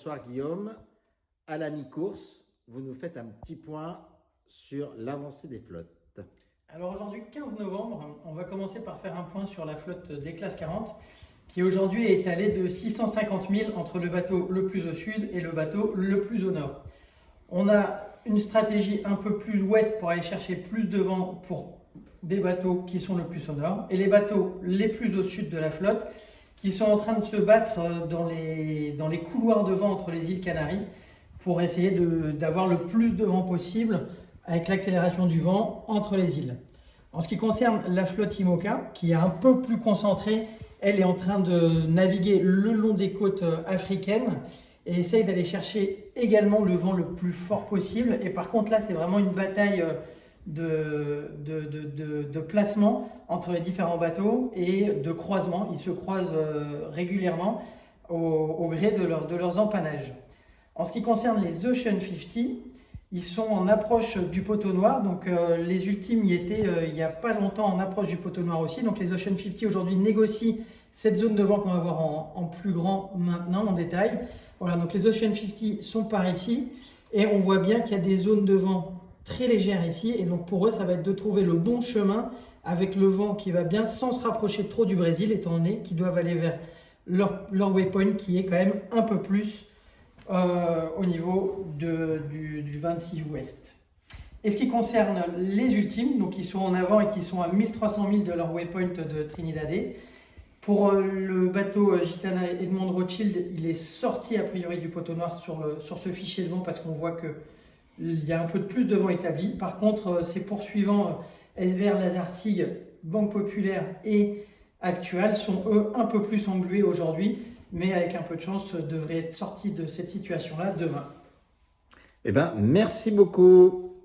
Bonsoir Guillaume. À la mi-course, vous nous faites un petit point sur l'avancée des flottes. Alors aujourd'hui, 15 novembre, on va commencer par faire un point sur la flotte des classes 40 qui aujourd'hui est étalée de 650 000 entre le bateau le plus au sud et le bateau le plus au nord. On a une stratégie un peu plus ouest pour aller chercher plus de vent pour des bateaux qui sont le plus au nord et les bateaux les plus au sud de la flotte qui sont en train de se battre dans les couloirs de vent entre les îles Canaries pour essayer d'avoir le plus de vent possible avec l'accélération du vent entre les îles. En ce qui concerne la flotte IMOCA, qui est un peu plus concentrée, elle est en train de naviguer le long des côtes africaines et essaye d'aller chercher également le vent le plus fort possible. Et par contre là, c'est vraiment une bataille de placement entre les différents bateaux et de croisement. Ils se croisent régulièrement au gré de leurs empannages. En ce qui concerne les Ocean 50, ils sont en approche du poteau noir, donc les ultimes y étaient il n'y a pas longtemps en approche du poteau noir aussi. Donc les Ocean 50 aujourd'hui négocient cette zone de vent qu'on va voir en plus grand maintenant, en détail. Voilà, donc les Ocean 50 sont par ici et on voit bien qu'il y a des zones de vent très légères ici. Et donc pour eux, ça va être de trouver le bon chemin avec le vent qui va bien sans se rapprocher trop du Brésil, étant donné qu'ils doivent aller vers leur waypoint qui est quand même un peu plus au niveau du 26 ouest. Et ce qui concerne les ultimes, donc qui sont en avant et qui sont à 1300 000 de leur waypoint de Trinidadé, pour le bateau Gitana Edmond Rothschild, il est sorti a priori du poteau noir sur ce fichier de vent parce qu'on voit qu'il y a un peu de plus de vent établi. Par contre, ses poursuivants SVR Lazartigue, Banque Populaire et Actual sont eux un peu plus englués aujourd'hui, mais avec un peu de chance, devraient être sortis de cette situation-là demain. Eh bien, merci beaucoup.